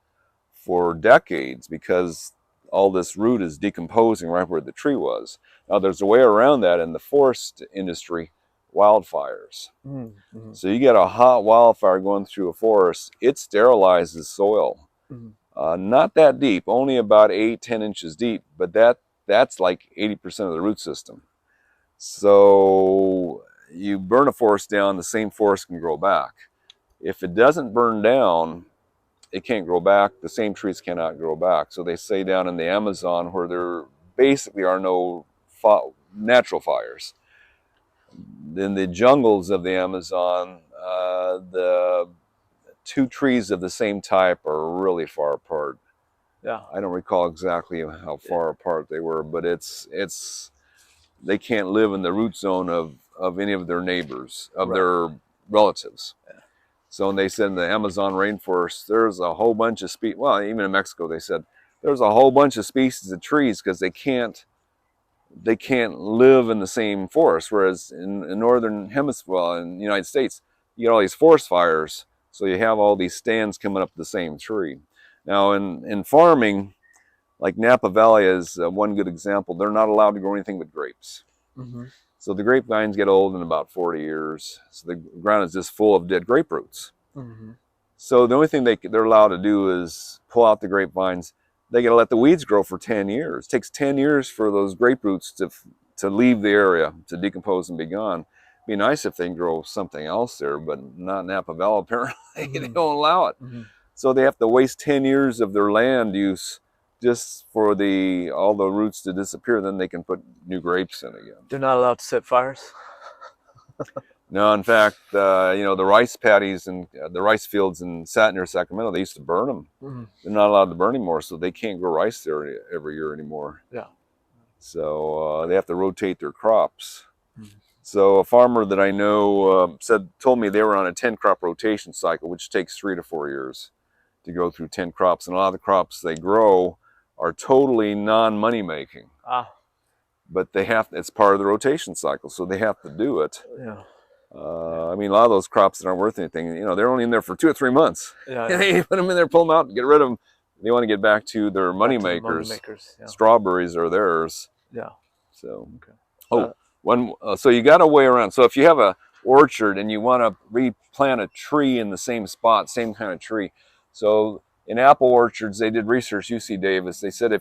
for decades because all this root is decomposing right where the tree was. Now there's a way around that in the forest industry, wildfires. Mm-hmm. So you get a hot wildfire going through a forest, it sterilizes soil. Mm-hmm. Not that deep, only about 8-10 inches deep, but that's like 80% of the root system. So you burn a forest down, the same forest can grow back. If it doesn't burn down, it can't grow back. The same trees cannot grow back. So they say down in the Amazon, where there basically are no natural fires, in the jungles of the Amazon, the two trees of the same type are really far apart. Yeah, I don't recall exactly how far apart they were, but they can't live in the root zone of any of their neighbors, of their relatives. Yeah. So when they said in the Amazon rainforest, there's a whole bunch of species, well, even in Mexico, they said there's a whole bunch of species of trees because they can't live in the same forest. Whereas in northern hemisphere, well, in the United States, you get all these forest fires. So you have all these stands coming up the same tree. Now in farming, like Napa Valley is one good example. They're not allowed to grow anything but grapes. Mm-hmm. So the grapevines get old in about 40 years. So the ground is just full of dead grape roots. Mm-hmm. So the only thing they're allowed to do is pull out the grapevines. They got to let the weeds grow for 10 years. It takes 10 years for those grape roots to leave the area, to decompose and be gone. It'd be nice if they can grow something else there, but not Napa Valley apparently. Mm-hmm. They don't allow it. Mm-hmm. So they have to waste 10 years of their land use just for all the roots to disappear. Then they can put new grapes in again. They're not allowed to set fires? No, in fact, the rice paddies and the rice fields near Sacramento, they used to burn them. Mm-hmm. They're not allowed to burn anymore, so they can't grow rice there every year anymore. Yeah. So they have to rotate their crops. Mm-hmm. So a farmer that I know told me they were on a 10-crop rotation cycle, which takes 3 to 4 years to go through 10 crops. And a lot of the crops they grow are totally non-money making. But it's part of the rotation cycle, so they have to do it. Yeah. I mean, a lot of those crops that aren't worth anything, they're only in there for 2 or 3 months. Yeah, yeah. They put them in there, pull them out, get rid of them. They want to get back to their money makers. Yeah. Strawberries are theirs. Yeah. So, okay. So you got a way around. So if you have a orchard and you want to replant a tree in the same spot, same kind of tree. So in apple orchards, they did research, UC Davis. They said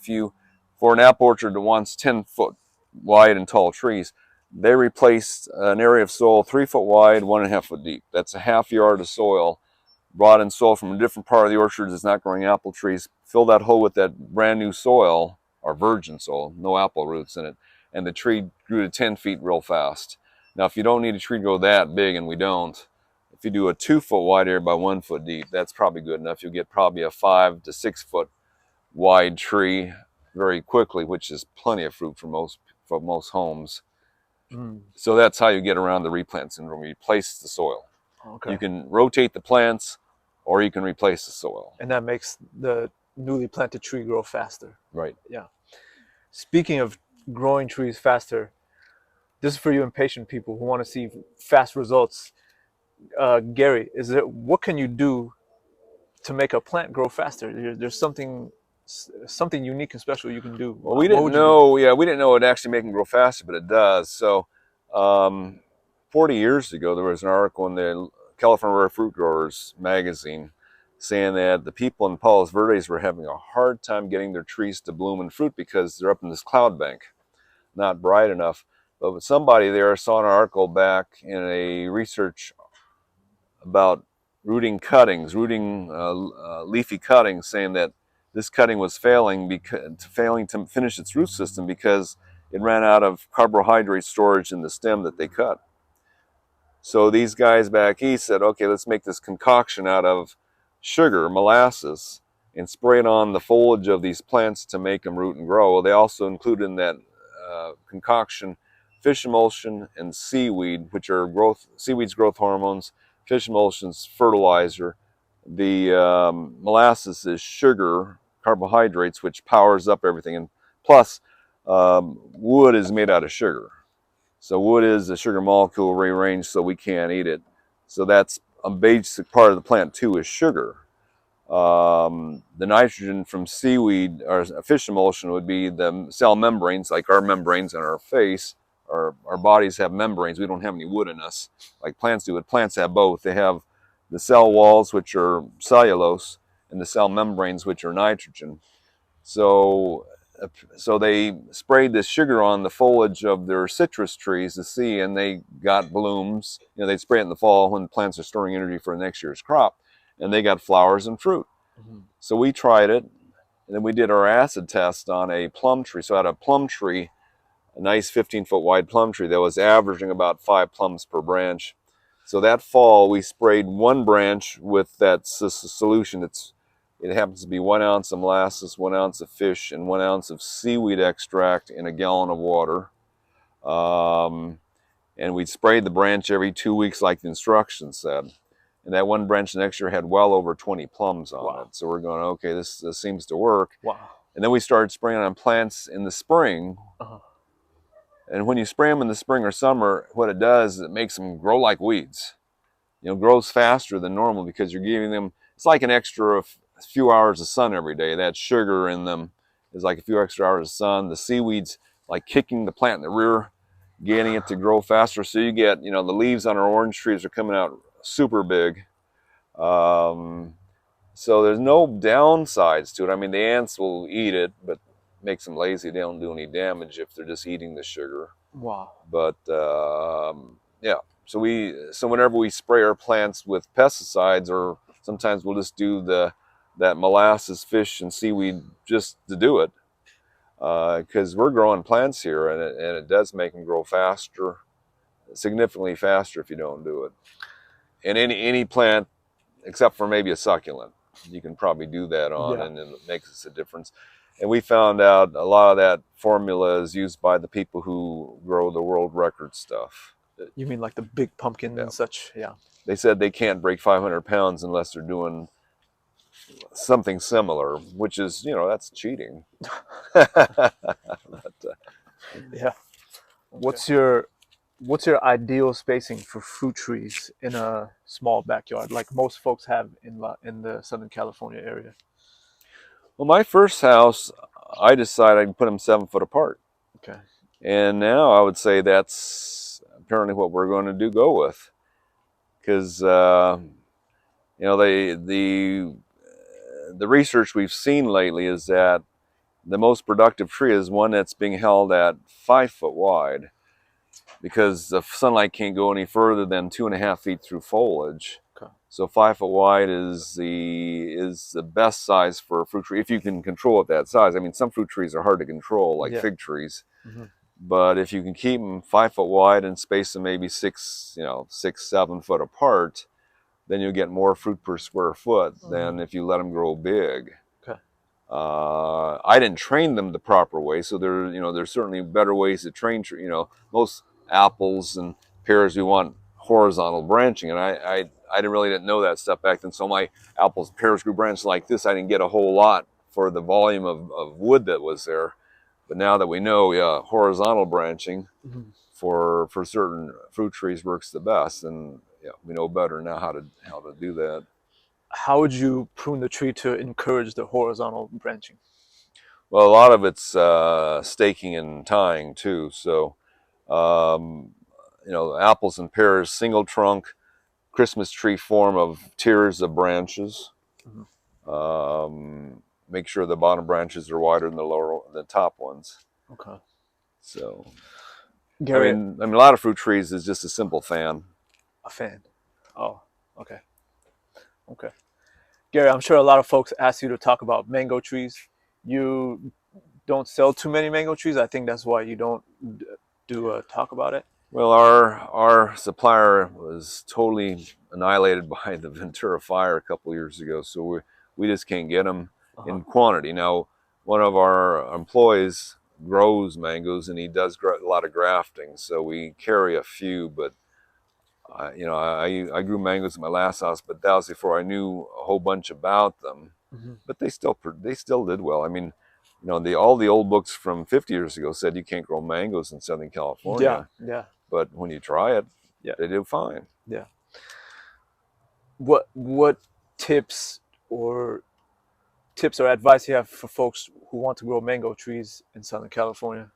for an apple orchard that wants 10-foot wide and tall trees, they replaced an area of soil 3 foot wide, 1.5 foot deep. That's a half yard of soil, brought in soil from a different part of the orchard that's not growing apple trees. Fill that hole with that brand new soil, or virgin soil, no apple roots in it, and the tree grew to 10 feet real fast. Now, if you don't need a tree to grow that big, and we don't, if you do a 2 foot wide area by 1 foot deep, that's probably good enough. You'll get probably a 5 to 6 foot wide tree very quickly, which is plenty of fruit for most homes. Mm. So that's how you get around the replant syndrome. You replace the soil. Okay. You can rotate the plants, or you can replace the soil. And that makes the newly planted tree grow faster. Right. Yeah. Speaking of growing trees faster, this is for you impatient people who want to see fast results. Gary, what can you do to make a plant grow faster? There's something unique and special you can do. Well, we didn't know it actually make them grow faster, but it does. So 40 years ago, there was an article in the California Rare Fruit Growers magazine saying that the people in Palos Verdes were having a hard time getting their trees to bloom and fruit because they're up in this cloud bank, not bright enough. But somebody there saw an article back in a research about rooting cuttings, rooting leafy cuttings, saying that this cutting was failing to finish its root system because it ran out of carbohydrate storage in the stem that they cut. So these guys back east said, okay, let's make this concoction out of sugar, molasses, and spray it on the foliage of these plants to make them root and grow. Well, they also included in that concoction fish emulsion and seaweed, which are seaweed's growth hormones, fish emulsion's fertilizer. The molasses is sugar, carbohydrates, which powers up everything. And plus, wood is made out of sugar. So wood is a sugar molecule rearranged so we can't eat it. So that's a basic part of the plant too, is sugar. The nitrogen from seaweed or fish emulsion would be the cell membranes, like our membranes on our face. Our bodies have membranes. We don't have any wood in us like plants do, but plants have both. They have the cell walls, which are cellulose, and the cell membranes, which are nitrogen. So they sprayed this sugar on the foliage of their citrus trees to see, and they got blooms. You know, they'd spray it in the fall when plants are storing energy for next year's crop, and they got flowers and fruit. Mm-hmm. So we tried it, and then we did our acid test on a plum tree. So I had a plum tree, a nice 15-foot wide plum tree that was averaging about 5 plums per branch. So that fall, we sprayed one branch with that solution. It happens to be 1 ounce of molasses, 1 ounce of fish, and 1 ounce of seaweed extract in a gallon of water. And we sprayed the branch every 2 weeks like the instructions said. And that one branch next year had well over 20 plums on it. So we're going, okay, this seems to work. Wow. And then we started spraying on plants in the spring. Uh-huh. And when you spray them in the spring or summer, what it does is it makes them grow like weeds. You know, grows faster than normal because you're giving them, it's like an extra few hours of sun every day. That sugar in them is like a few extra hours of sun. The seaweed's like kicking the plant in the rear, getting it to grow faster. So you get, you know, the leaves on our orange trees are coming out super big. So there's no downsides to it. I mean, the ants will eat it, but makes them lazy. They don't do any damage if they're just eating the sugar. Wow. But yeah, so whenever we spray our plants with pesticides, or sometimes we'll just do that molasses, fish, and seaweed just to do it, because we're growing plants here, and it does make them grow faster, significantly faster if you don't do it. And any plant, except for maybe a succulent, you can probably do that on, yeah. And it makes us a difference. And we found out a lot of that formula is used by the people who grow the world record stuff. You mean like the big pumpkin, yeah, and such? Yeah. They said they can't break 500 pounds unless they're doing something similar, which is, you know, that's cheating. But, yeah. What's your ideal spacing for fruit trees in a small backyard, like most folks have in the Southern California area? Well, my first house, I decided I'd put them 7 foot apart. Okay. And now I would say that's apparently what we're going to go with, because you know, the research we've seen lately is that the most productive tree is one that's being held at 5 foot wide, because the sunlight can't go any further than 2.5 feet through foliage. Okay. So 5 foot wide is the best size for a fruit tree, if you can control it that size. I mean, some fruit trees are hard to control, like, yeah, fig trees. Mm-hmm. But if you can keep them 5 foot wide and space them maybe 6, 7 foot apart, then you'll get more fruit per square foot, mm-hmm, than if you let them grow big. Okay. I didn't train them the proper way, so there's certainly better ways to train. Most apples and pears, we want horizontal branching, and I really didn't know that stuff back then. So my apples and pears grew branches like this. I didn't get a whole lot for the volume of wood that was there. But now that we know, yeah, horizontal branching, mm-hmm, for certain fruit trees works the best, and yeah, we know better now how to do that. How would you prune the tree to encourage the horizontal branching? Well, a lot of it's staking and tying too. So, apples and pears, single trunk, Christmas tree form of tiers of branches. Mm-hmm. Make sure the bottom branches are wider than the top ones. Okay. So, Gary, I mean, a lot of fruit trees is just a simple fan. a fan. Oh, okay, okay. Gary, I'm sure a lot of folks ask you to talk about mango trees. You don't sell too many mango trees. I think that's why you don't do a talk about it. Well, our supplier was totally annihilated by the Ventura fire a couple of years ago, so we just can't get them Uh-huh. in quantity. Now, one of our employees grows mangoes, and he does a lot of grafting, so we carry a few. But I grew mangoes at my last house, but that was before I knew a whole bunch about them. Hmm. But they still did well. I mean, all the old books from 50 years ago said you can't grow mangoes in Southern Yeah, California. yeah, But when you try it, yeah, they do fine. yeah. What tips or tips or advice you have for folks who want to grow mango trees in Southern California?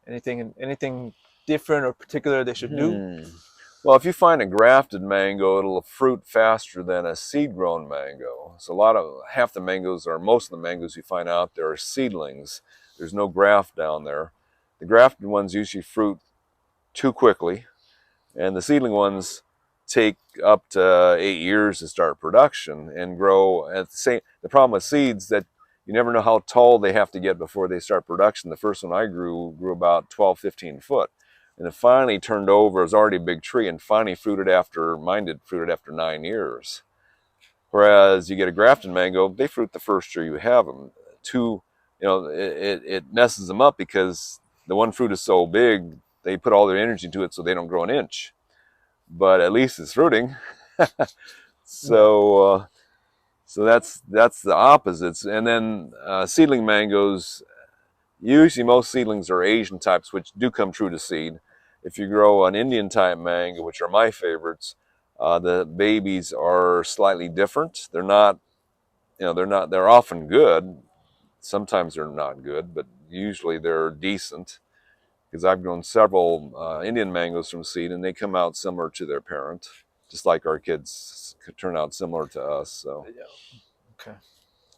Anything different or particular they should do? Well, if you find a grafted mango, it'll fruit faster than a seed-grown mango. So most of the mangoes you find out there are seedlings. There's no graft down there. The grafted ones usually fruit too quickly, and the seedling ones take up to 8 years to start production and grow at the same. The problem with seeds that you never know how tall they have to get before they start production. The first one I grew about 12, 15 foot. And it finally turned over. It was already a big tree, and finally mine did fruited after 9 years. Whereas you get a grafted mango, they fruit the first year you have them. It messes them up because the one fruit is so big, they put all their energy into it so they don't grow an inch. But at least it's fruiting. Yeah. so that's the opposites. And then seedling mangoes, usually most seedlings are Asian types, which do come true to seed. If you grow an Indian type mango, which are my favorites, the babies are slightly different. They're often good. Sometimes they're not good, but usually they're decent. Because I've grown several Indian mangoes from seed, and they come out similar to their parent, just like our kids could turn out similar to us. So Yeah. Okay.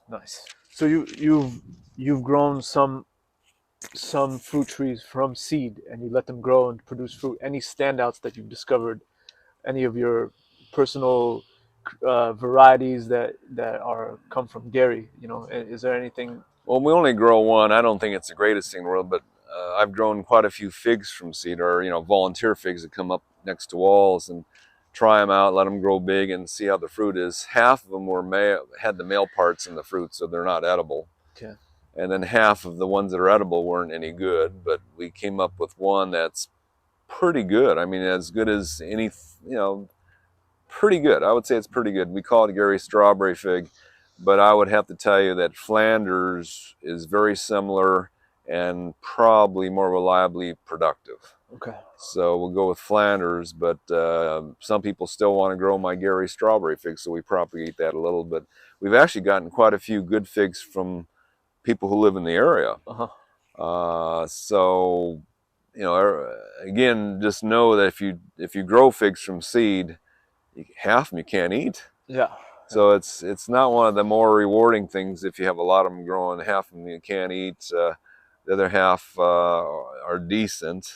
Nice. So you've grown some fruit trees from seed and you let them grow and produce fruit. Any standouts that you've discovered? Any of your personal varieties that are come from Gary? Is there anything? well, we only grow one. I don't think it's the greatest thing in the world, but I've grown quite a few figs from seed, or volunteer figs that come up next to walls, and try them out, let them grow big, and see how the fruit is. Half of them had the male parts in the fruit, so they're not edible. Okay. And then half of the ones that are edible weren't any good. But we came up with one that's pretty good. I mean, as good as any, pretty good. I would say it's pretty good. We call it Gary strawberry fig, but I would have to tell you that Flanders is very similar and probably more reliably productive. Okay. So we'll go with Flanders, but some people still want to grow my Gary strawberry fig, so we propagate that a little bit. We've actually gotten quite a few good figs from people who live in the area. Uh-huh. So, again, just know that if you grow figs from seed, half of them you can't eat. Yeah. So it's not one of the more rewarding things if you have a lot of them growing. Half of them you can't eat. The other half are decent,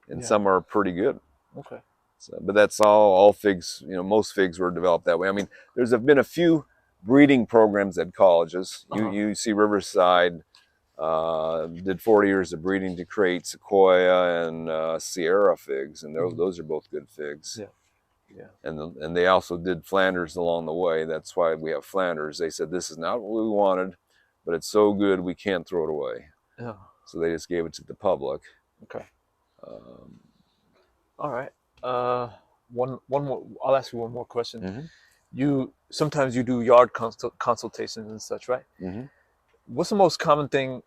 and Yeah. some are pretty good. Okay. So, but that's all figs. Most figs were developed that way. I mean, there's been a few breeding programs at colleges. Uh-huh. You see Riverside did 40 years of breeding to create Sequoia and Sierra figs, and those are both good figs. Yeah. Yeah. And they also did Flanders along the way. That's why we have Flanders. They said this is not what we wanted, but it's so good we can't throw it away. Yeah. So they just gave it to the public. Okay. All right. One more. I'll ask you one more question. Mm-hmm. Sometimes you do yard consultations and such, right? Mm-hmm. What's the most common thing?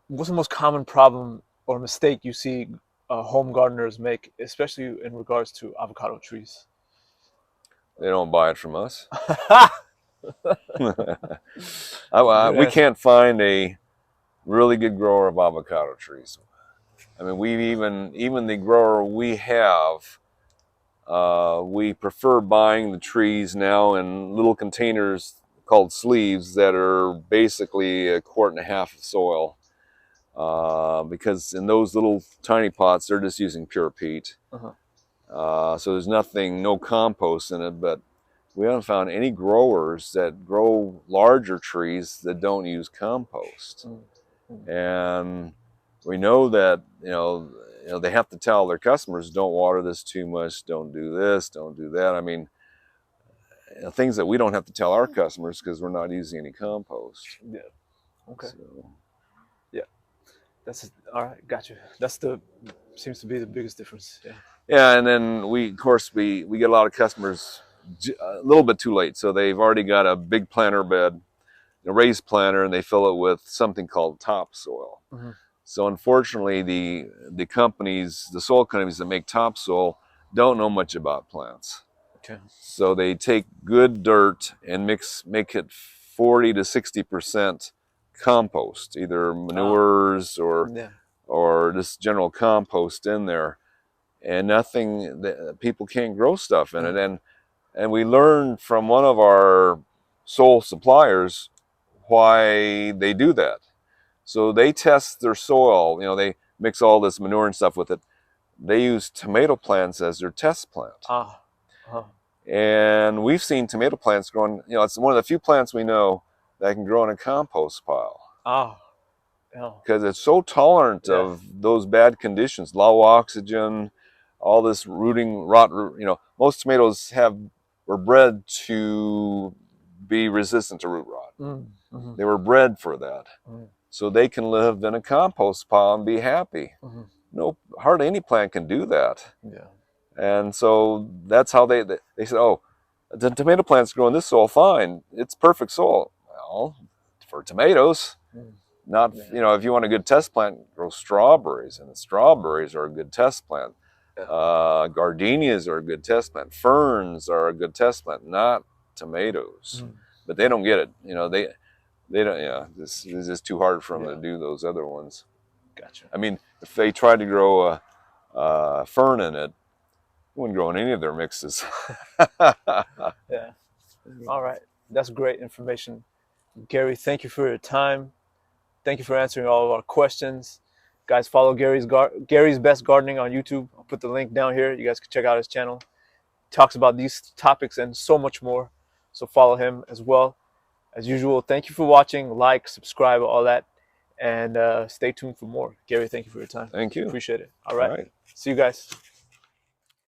What's the most common problem or mistake you see home gardeners make, especially in regards to avocado trees? They don't buy it from us. Good We answer. can't find a really good grower of avocado trees. I mean, even the grower we have, we prefer buying the trees now in little containers called sleeves that are basically 1.5 quarts of soil. because in those little tiny pots, they're just using pure peat. So there's nothing, no compost in it, but we haven't found any growers that grow larger trees that don't use compost. And we know that, they have to tell their customers, don't water this too much, don't do this, don't do that. I mean, things that we don't have to tell our customers because we're not using any compost. Yeah. Okay. So. Yeah. That's all right. Got you. That's seems to be the biggest difference. Yeah. Yeah, and then we get a lot of customers a little bit too late. So they've already got a big planter bed, a raised planter, and they fill it with something called topsoil. So unfortunately, the companies, the soil companies that make topsoil, don't know much about plants. Okay. So they take good dirt and make it 40 to 60% compost, either manures or just general compost in there, and nothing that people can't grow stuff in it. And we learned from one of our soil suppliers why they do that. So they test their soil, they mix all this manure and stuff with it. They use tomato plants as their test plant. And we've seen tomato plants growing, it's one of the few plants we know that can grow in a compost pile. Because it's so tolerant of those bad conditions, low oxygen, all this rot. Most tomatoes were bred to be resistant to root rot. They were bred for that. So they can live in a compost pile and be happy. No, hardly any plant can do that. Yeah. And so that's how they said, oh, the tomato plants grow in this soil fine. It's perfect soil. Well, for tomatoes, not, if you want a good test plant, grow strawberries, and the strawberries are a good test plant. Gardenias are a good test plant. Ferns are a good test plant, not tomatoes. But they don't get it. They don't, this is just too hard for them to do those other ones. Gotcha. I mean, if they tried to grow a fern in it, wouldn't grow in any of their mixes. Yeah. All right. That's great information. Gary, thank you for your time. Thank you for answering all of our questions. Guys, follow Gary's Best Gardening on YouTube. I'll put the link down here. You guys can check out his channel. He talks about these topics and so much more. So follow him as well. As usual, thank you for watching. Like, subscribe, all that. And stay tuned for more. Gary, thank you for your time. Thank you. Appreciate it. All right. See you guys.